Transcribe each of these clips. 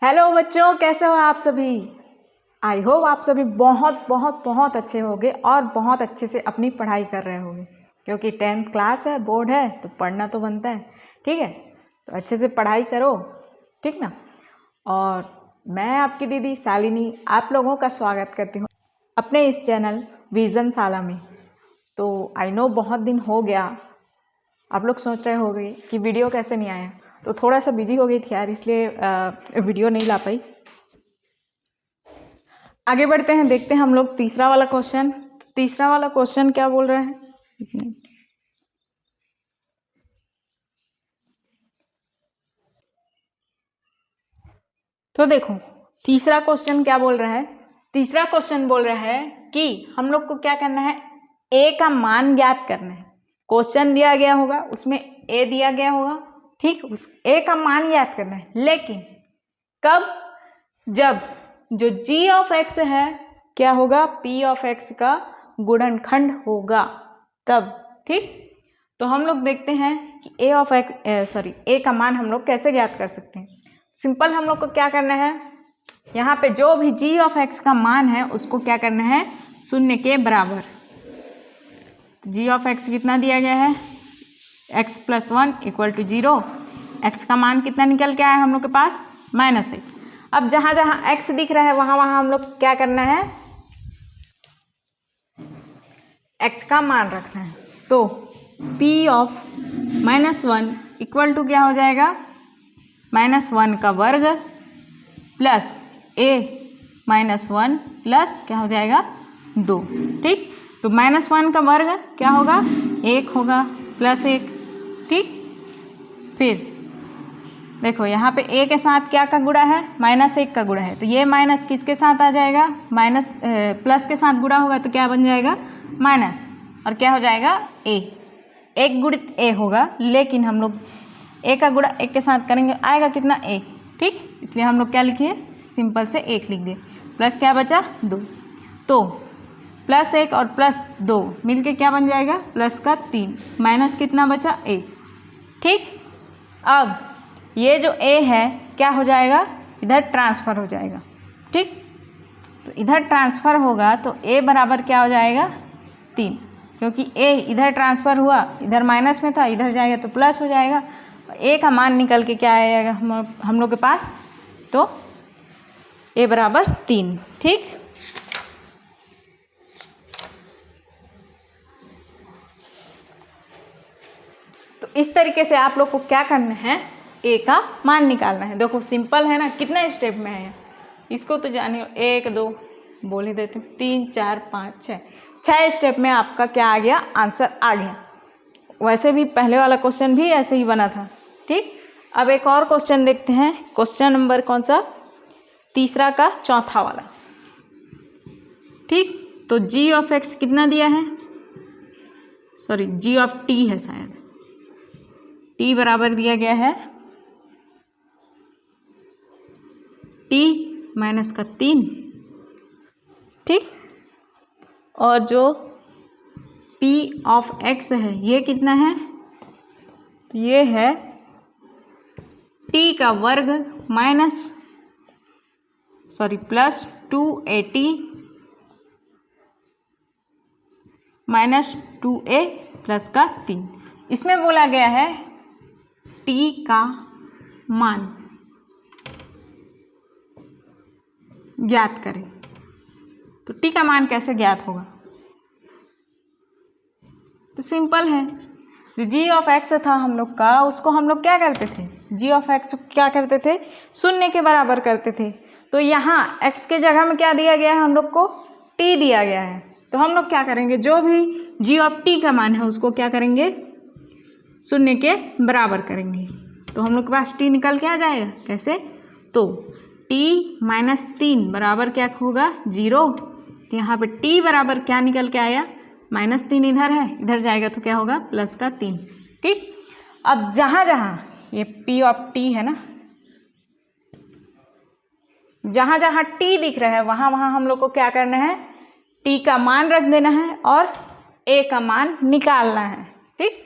Hello बच्चों, कैसे हो आप सभी। आई होप आप सभी बहुत बहुत बहुत अच्छे होंगे और बहुत अच्छे से अपनी पढ़ाई कर रहे होंगे, क्योंकि 10th क्लास है, बोर्ड है, तो पढ़ना तो बनता है। ठीक है, तो अच्छे से पढ़ाई करो, ठीक ना। और मैं आपकी दीदी शालिनी आप लोगों का स्वागत करती हूँ अपने इस चैनल विज़न शाला में। तो आई नो बहुत दिन हो गया, आप लोग सोच रहे होंगे कि वीडियो कैसे नहीं आया, तो थोड़ा सा बिजी हो गई थी यार, इसलिए वीडियो नहीं ला पाई। आगे बढ़ते हैं, देखते हैं हम लोग तीसरा वाला क्वेश्चन। तीसरा वाला क्वेश्चन क्या बोल रहे हैं। तो देखो तीसरा क्वेश्चन क्या बोल रहा है। तीसरा क्वेश्चन बोल रहा है कि हम लोग को क्या करना है, ए का मान ज्ञात करना है। क्वेश्चन दिया गया होगा, उसमें ए दिया गया होगा, ठीक, उस ए का मान ज्ञात करना है। लेकिन कब, जब जो g ऑफ x है क्या होगा, p ऑफ x का गुणनखंड होगा तब। ठीक, तो हम लोग देखते हैं कि a का मान हम लोग कैसे ज्ञात कर सकते हैं। सिंपल, हम लोग को क्या करना है, यहाँ पे जो भी g ऑफ x का मान है उसको क्या करना है, शून्य के बराबर। g ऑफ x कितना दिया गया है, x + 1 = 0। x का मान कितना निकल के आया हम लोग के पास, -1। अब जहाँ जहाँ x दिख रहा है वहाँ वहाँ हम लोग क्या करना है, x का मान रखना है। तो p ऑफ -1 = क्या हो जाएगा, -1 का वर्ग प्लस a -1 प्लस क्या हो जाएगा 2। ठीक, तो -1 का वर्ग क्या होगा, 1 होगा, प्लस 1। ठीक, फिर देखो यहाँ पे a के साथ क्या का गुणा है, -1 का गुणा है, तो ये माइनस किसके साथ आ जाएगा, प्लस के साथ गुणा होगा तो क्या बन जाएगा, माइनस, और क्या हो जाएगा a, 1 गुणित a होगा। लेकिन हम लोग a का गुणा 1 के साथ करेंगे, आएगा कितना 1। ठीक, इसलिए हम लोग क्या लिखिए, सिंपल से 1 लिख दिए, प्लस क्या बचा 2। तो +1 और +2 मिलके क्या बन जाएगा, प्लस का 3, माइनस कितना बचा 1। ठीक, अब ये जो a है क्या हो जाएगा, इधर ट्रांसफ़र हो जाएगा। ठीक, तो इधर ट्रांसफ़र होगा तो a बराबर क्या हो जाएगा 3, क्योंकि a इधर ट्रांसफ़र हुआ, इधर माइनस में था, इधर जाएगा तो प्लस हो जाएगा। a का मान निकल के क्या आएगा हम लोग के पास, तो a बराबर 3। ठीक, तो इस तरीके से आप लोग को क्या करना है, a का मान निकालना है। देखो सिंपल है ना, कितना स्टेप में है इसको तो जानिए, 1 2 बोल ही देते हैं, 3 4 5 6 स्टेप में आपका क्या आ गया, आंसर आ गया। वैसे भी पहले वाला क्वेश्चन भी ऐसे ही बना था। ठीक, अब एक और क्वेश्चन देखते हैं, क्वेश्चन नंबर कौन सा, तीसरा का चौथा वाला। ठीक, तो g ऑफ x कितना दिया है, सॉरी g ऑफ t है शायद, t बराबर दिया गया है t - 3। ठीक, और जो p ऑफ x है ये कितना है, ये है t का वर्ग प्लस 2at - 2a प्लस का 3। इसमें बोला गया है t का मान ज्ञात करें। तो t का मान कैसे ज्ञात होगा, तो सिंपल है, जो g ऑफ x था हम लोग का, उसको हम लोग क्या करते थे, g ऑफ x क्या करते थे, शून्य के बराबर करते थे। तो यहाँ x के जगह में क्या दिया गया है हम लोग को, t दिया गया है। तो हम लोग क्या करेंगे, जो भी g ऑफ t का मान है उसको क्या करेंगे, शून्य के बराबर करेंगे। तो हम लोग के पास t निकल के आ जाएगा, कैसे, तो t - 3 बराबर क्या होगा 0। तो यहाँ पे t बराबर क्या निकल के आया, -3 इधर है, इधर जाएगा तो क्या होगा, प्लस का 3। ठीक, अब जहाँ जहाँ ये p ऑफ t है ना, जहाँ जहाँ t दिख रहा है वहाँ वहाँ हम लोग को क्या करना है, t का मान रख देना है और a का मान निकालना है। ठीक,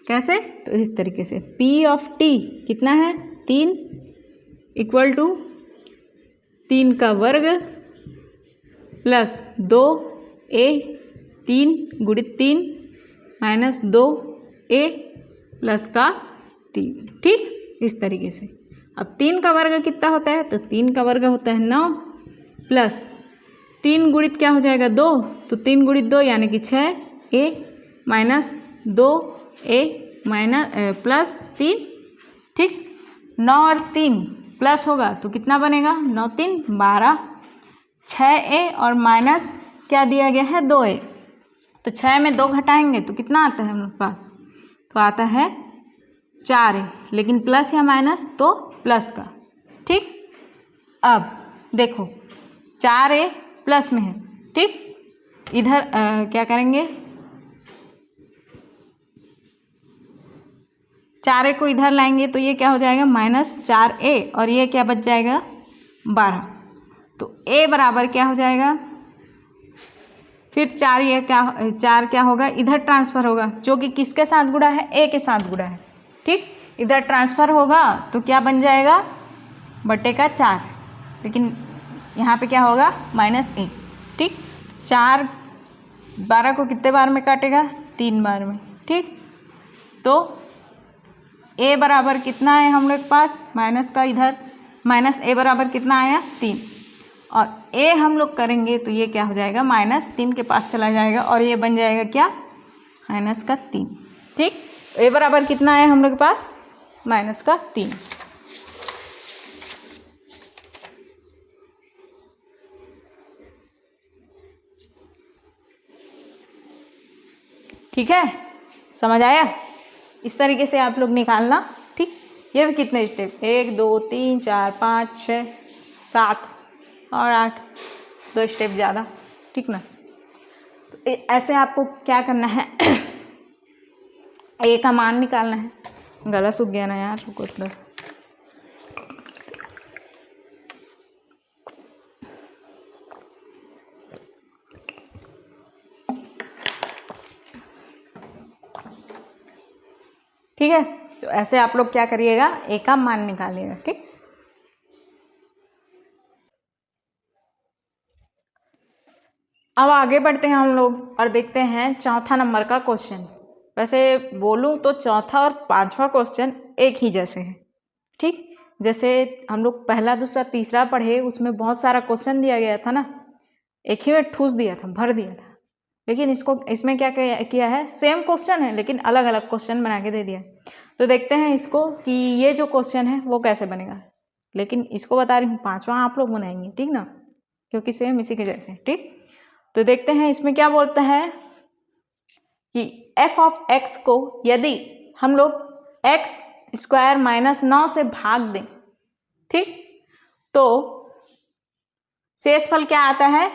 कैसे, तो इस तरीके से p ऑफ t कितना है 3 = 3 का वर्ग प्लस 2a 3 गुणित 3 माइनस 2a प्लस का 3। ठीक, इस तरीके से। अब 3 का वर्ग कितना होता है, तो 3 का वर्ग होता है 9 प्लस 3 गुणित क्या हो जाएगा 2, तो 3 गुणित 2 यानी कि 6a minus 2a minus plus 3। ठीक, 9 और 3 प्लस होगा तो कितना बनेगा, 9 3 12, 6a और माइनस क्या दिया गया है 2a, तो 6 में 2 घटाएंगे तो कितना आता है हम लोग पास, तो आता है 4a, लेकिन प्लस या माइनस तो प्लस का। ठीक, अब देखो 4a प्लस में है। ठीक, इधर क्या करेंगे, 4a को इधर लाएंगे तो ये क्या हो जाएगा माइनस 4a और ये क्या बच जाएगा 12, तो a बराबर क्या हो जाएगा, फिर 4 क्या होगा, इधर ट्रांसफ़र होगा जो कि किसके साथ गुणा है, a के साथ गुणा है। ठीक, इधर ट्रांसफ़र होगा तो क्या बन जाएगा बटे का 4, लेकिन यहाँ पे क्या होगा माइनस a। ठीक, 4 12 को कितने बार में काटेगा, 3 बार में। ठीक, तो a बराबर कितना है हम लोग के पास, माइनस का इधर माइनस a बराबर कितना आया 3, और a हम लोग करेंगे तो ये क्या हो जाएगा -3 के पास चला जाएगा और ये बन जाएगा क्या माइनस का 3। ठीक, a बराबर कितना है हम लोग के पास माइनस का 3। ठीक है, समझ आया, इस तरीके से आप लोग निकालना। ठीक, ये भी कितने स्टेप, 1 2 3 4 5 6 7 और 8, 2 स्टेप ज़्यादा। ठीक ना, तो ऐसे आपको क्या करना है a का मान निकालना है। गला सूख गया ना यार, रुको थोड़ा सा। ठीक है, तो ऐसे आप लोग क्या करिएगा, a का मान निकालिएगा। ठीक, अब आगे बढ़ते हैं हम लोग और देखते हैं चौथा नंबर का क्वेश्चन। वैसे बोलूं तो चौथा और 5वां क्वेश्चन एक ही जैसे हैं। ठीक, जैसे हम लोग पहला दूसरा तीसरा पढ़े उसमें बहुत सारा क्वेश्चन दिया गया था ना, एक ही में ठूस दिया था, भर दिया था, लेकिन इसमें क्या किया है, सेम क्वेश्चन है लेकिन अलग अलग क्वेश्चन बना के दे दिया। तो देखते हैं इसको कि ये जो क्वेश्चन है वो कैसे बनेगा, लेकिन इसको बता रही हूँ 5वां आप लोग बनाएंगे। ठीक ना, क्योंकि सेम इसी के जैसे। ठीक, तो देखते हैं इसमें क्या बोलता है कि f ऑफ x को यदि हम लोग x स्क्वायर -9 से भाग दें, ठीक, तो शेषफल क्या आता है,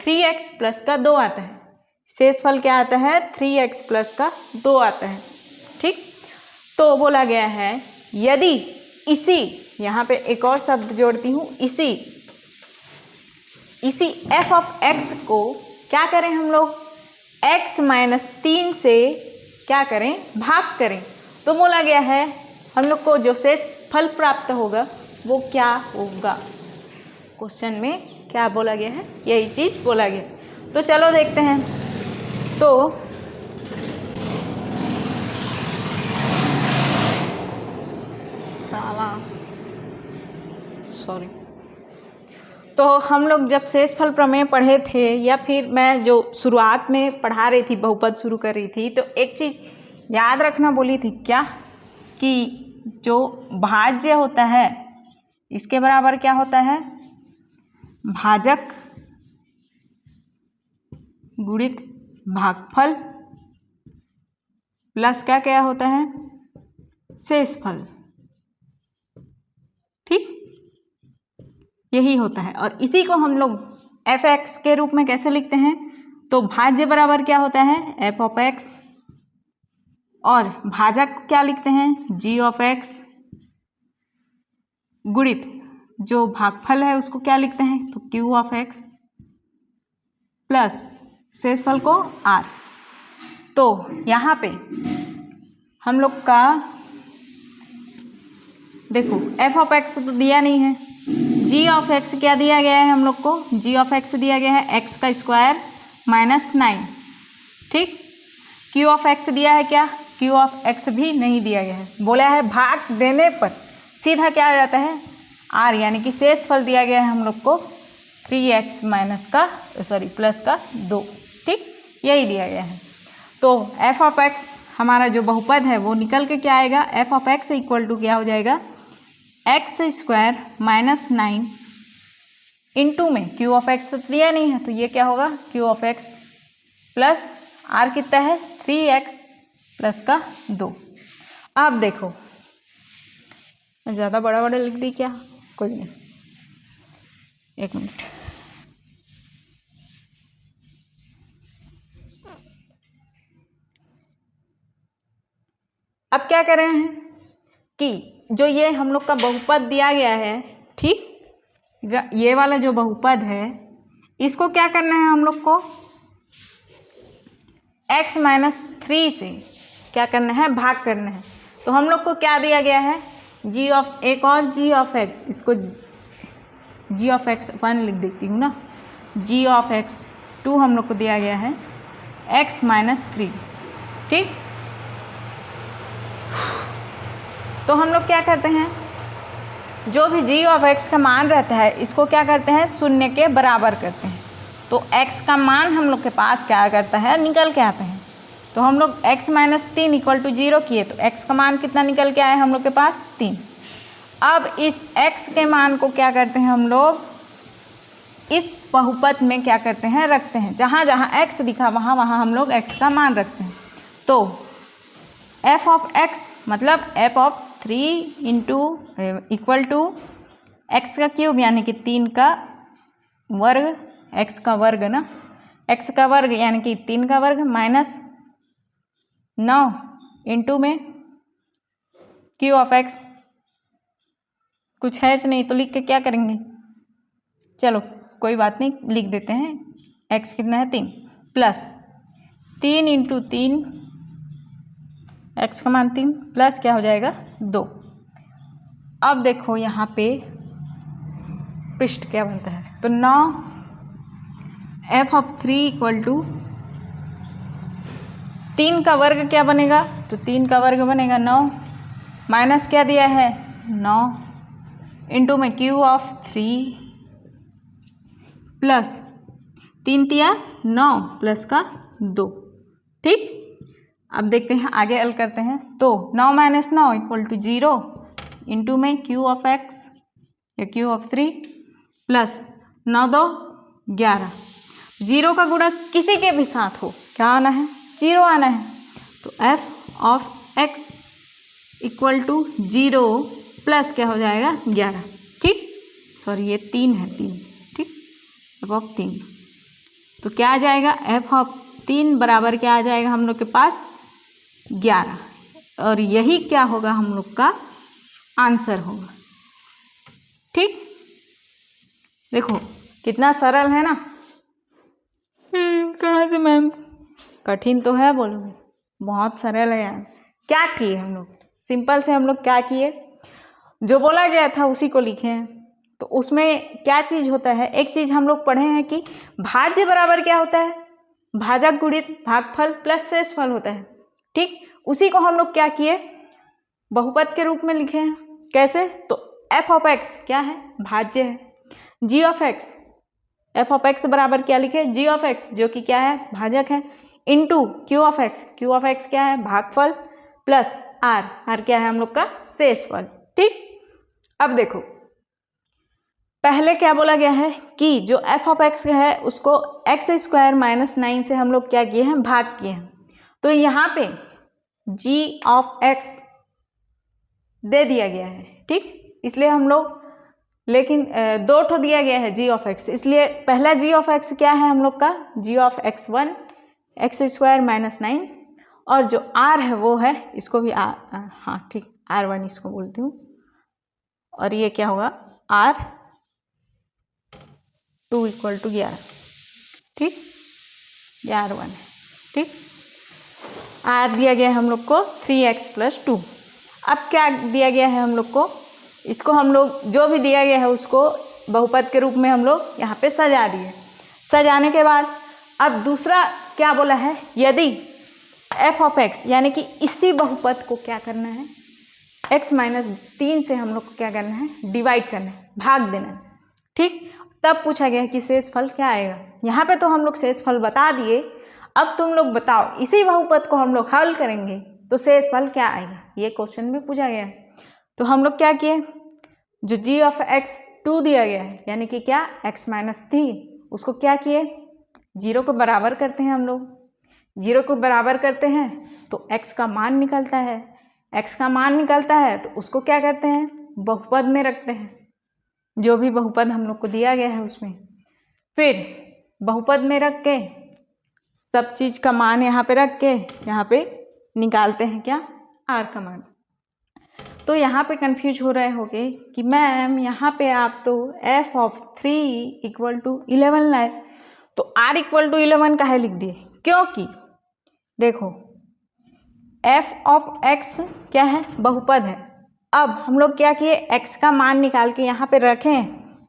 3x प्लस का 2 आता है। शेषफल क्या आता है, 3x प्लस का 2 आता है। ठीक, तो बोला गया है यदि इसी, यहाँ पे एक और शब्द जोड़ती हूँ, इसी f ऑफ x को क्या करें हम लोग, x -3 से क्या करें, भाग करें, तो बोला गया है हम लोग को जो शेष फल प्राप्त होगा वो क्या होगा। क्वेश्चन में क्या बोला गया है, यही चीज बोला गया। तो चलो देखते हैं। तो तो हम लोग जब शेषफल प्रमेय पढ़े थे, या फिर मैं जो शुरुआत में पढ़ा रही थी, बहुपद शुरू कर रही थी, तो एक चीज़ याद रखना बोली थी क्या, कि जो भाज्य होता है इसके बराबर क्या होता है, भाजक गुणित भागफल प्लस क्या क्या होता है, शेषफल। ठीक, यही होता है। और इसी को हम लोग f(x) के रूप में कैसे लिखते हैं, तो भाज्य बराबर क्या होता है, f ऑफ x, और भाजक क्या लिखते हैं, g ऑफ x, गुणित जो भागफल है उसको क्या लिखते हैं, तो q ऑफ x, प्लस शेषफल को r। तो यहाँ पे हम लोग का देखो f ऑफ x तो दिया नहीं है, जी ऑफ एक्स क्या दिया गया है हम लोग को, जी ऑफ एक्स दिया गया है एक्स का स्क्वायर माइनस 9, ठीक। क्यू ऑफ एक्स दिया है क्या, क्यू ऑफ एक्स भी नहीं दिया गया है। बोला है भाग देने पर सीधा क्या आ जाता है आर, यानी कि शेष फल दिया गया है हम लोग को 3x माइनस का प्लस का 2, ठीक, यही दिया गया है। तो f ऑफ x हमारा जो बहुपद है वो निकल के क्या आएगा, f of x equal to क्या हो जाएगा, एक्स स्क्वायर माइनस 9 इंटू में q ऑफ x दिया नहीं है तो ये क्या होगा q of x plus r कितना है 3x प्लस का 2। अब देखो ज़्यादा बड़ा लिख दी क्या, कोई नहीं, एक मिनट। अब क्या कर रहे हैं कि जो ये हम लोग का बहुपद दिया गया है, ठीक, ये वाला जो बहुपद है इसको क्या करना है हम लोग को x माइनस 3 से क्या करना है, भाग करना है। तो हम लोग को क्या दिया गया है, g ऑफ एक और g ऑफ x, इसको g ऑफ x 1 लिख देती हूँ ना, g ऑफ x 2 हम लोग को दिया गया है x माइनस 3, ठीक। तो हम लोग क्या करते हैं, जो भी g ऑफ x का मान रहता है इसको क्या करते हैं, शून्य के बराबर करते हैं। तो x का मान हम लोग के पास क्या करता है, निकल के आता है। तो हम लोग x माइनस 3 इक्वल टू 0 किए तो x का मान कितना निकल के आया हम लोग के पास 3। अब इस x के मान को क्या करते हैं हम लोग, इस बहुपद में क्या करते हैं, रखते हैं। जहाँ जहाँ x दिखा वहाँ वहाँ हम लोग x का मान रखते हैं। तो f ऑफ x मतलब f of 3 into equal to x का क्यूब यानी कि 3 का वर्ग, x का वर्ग ना, x का वर्ग यानी कि 3 का वर्ग माइनस 9 इंटू में q ऑफ x, कुछ है नहीं तो लिख के क्या करेंगे, चलो कोई बात नहीं लिख देते हैं, x कितना है 3 प्लस 3 इंटू 3, x का मान 3 प्लस क्या हो जाएगा 2। अब देखो यहाँ पे पृष्ठ क्या बनता है, तो 9 f ऑफ 3 इक्वल टू 3 का वर्ग क्या बनेगा, तो 3 का वर्ग बनेगा 9 माइनस क्या दिया है 9 इंटू में q ऑफ 3 प्लस 3 तिया 9 प्लस का 2, ठीक। अब देखते हैं आगे हल करते हैं। तो 9 माइनस 9 इक्वल टू 0 इंटू में q ऑफ x या q ऑफ 3 प्लस 9 2 11, 0 का गुणा किसी के भी साथ हो क्या आना है, 0 आना है। तो f of x equal to 0 plus क्या हो जाएगा 11, ठीक, सॉरी ये 3 है 3, ठीक, f ऑफ 3। तो क्या आ जाएगा, f ऑफ 3 बराबर क्या आ जाएगा हम लोग के पास 11, और यही क्या होगा हम लोग का आंसर होगा, ठीक। देखो कितना सरल है ना, कहाँ से मैम, कठिन तो है बोलोगे, बहुत सरल है यार। क्या किए हम लोग, सिंपल से हम लोग क्या किए, जो बोला गया था उसी को लिखे हैं। तो उसमें क्या चीज़ होता है, एक चीज़ हम लोग पढ़े हैं कि भाज्य बराबर क्या होता है, भाजक गुणित भागफल प्लस शेषफल होता है, ठीक। उसी को हम लोग क्या किए, बहुपद के रूप में लिखे हैं। कैसे, तो f ऑफ x क्या है, भाज्य है, g of x, f of x बराबर क्या लिखे, g ऑफ x जो कि क्या है भाजक है, into q of x, q of x क्या है भागफल प्लस r क्या है हम लोग का शेषफल, ठीक। अब देखो पहले क्या बोला गया है कि जो f ऑफ x है उसको x स्क्वायर माइनस 9 से हम लोग क्या किए हैं, भाग किए हैं। तो यहाँ पे g ऑफ x दे दिया गया है, ठीक, इसलिए हम लोग, लेकिन 2 ठो दिया गया है g ऑफ x, इसलिए पहला g ऑफ x क्या है हम लोग का, g of x1 x square minus 9, और जो r है वो है, इसको भी हाँ ठीक r1 इसको बोलती हूँ, और ये क्या होगा r2 इक्वल टू 11, ठीक, ये r1 है, ठीक। r दिया गया है हम लोग को 3x प्लस 2। अब क्या दिया गया है हम लोग को, इसको हम लोग जो भी दिया गया है उसको बहुपद के रूप में हम लोग यहाँ पे सजा दिए। सजाने के बाद अब दूसरा क्या बोला है, यदि f ऑफ x यानी कि इसी बहुपद को क्या करना है, x माइनस 3 से हम लोग को क्या करना है, डिवाइड करना है, भाग देना है। ठीक, तब पूछा गया है कि शेषफल क्या आएगा। यहाँ पे तो हम लोग शेषफल बता दिए, अब तुम लोग बताओ इसी बहुपद को हम लोग हल करेंगे तो शेषफल क्या आएगा, ये क्वेश्चन में पूछा गया है। तो हम लोग क्या किए, जो g ऑफ x 2 दिया गया है यानी कि क्या x माइनस 3, उसको क्या किए, 0 को बराबर करते हैं हम लोग। 0 को बराबर करते हैं तो x का मान निकलता है, x का मान निकलता है तो उसको क्या करते हैं, बहुपद में रखते हैं, जो भी बहुपद हम लोग को दिया गया है उसमें। फिर बहुपद में रख के सब चीज़ का मान यहाँ पे रख के यहाँ पे निकालते हैं क्या, r का मान। तो यहाँ पे कंफ्यूज हो रहे होगे कि मैम यहाँ पे आप तो f ऑफ 3 इक्वल टू 11 लाए, तो r इक्वल टू 11 काहे लिख दिए, क्योंकि देखो f ऑफ x क्या है, बहुपद है। अब हम लोग क्या किए, x का मान निकाल के यहाँ पे रखें,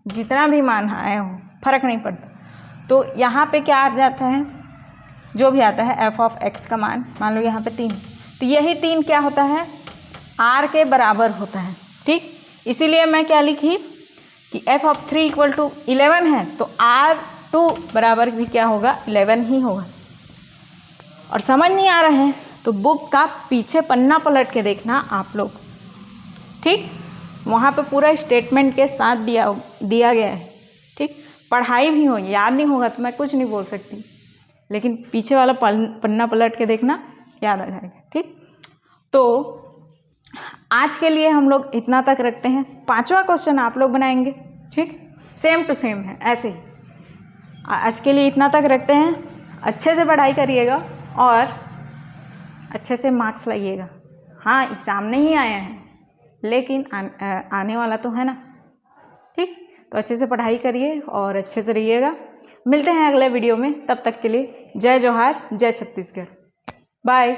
जितना भी मान आया हो फर्क नहीं पड़ता। तो यहाँ पे क्या आ जाता है, जो भी आता है f ऑफ x का मान, मान लो यहाँ पे 3, तो यही 3 क्या होता है, r के बराबर होता है। ठीक, इसीलिए मैं क्या लिखी कि f ऑफ 3 इक्वल टू 11 है तो r2 बराबर भी क्या होगा, 11 ही होगा। और समझ नहीं आ रहा है तो बुक का पीछे पन्ना पलट के देखना आप लोग। ठीक, वहाँ पे पूरा स्टेटमेंट के साथ दिया गया है। ठीक, पढ़ाई भी हो, याद नहीं होगा तो मैं कुछ नहीं बोल सकती, लेकिन पीछे वाला पन्ना पलट के देखना, याद आ जाएगा। ठीक, तो आज के लिए हम लोग इतना तक रखते हैं। 5वां क्वेश्चन आप लोग बनाएंगे। ठीक, सेम टू सेम है ऐसे ही। आज के लिए इतना तक रखते हैं। अच्छे से पढ़ाई करिएगा और अच्छे से मार्क्स लाइएगा। हाँ, एग्ज़ाम नहीं आया है लेकिन आने वाला तो है ना। ठीक, तो अच्छे से पढ़ाई करिए और अच्छे से रहिएगा। मिलते हैं अगले वीडियो में, तब तक के लिए जय जोहार, जय छत्तीसगढ़, बाय।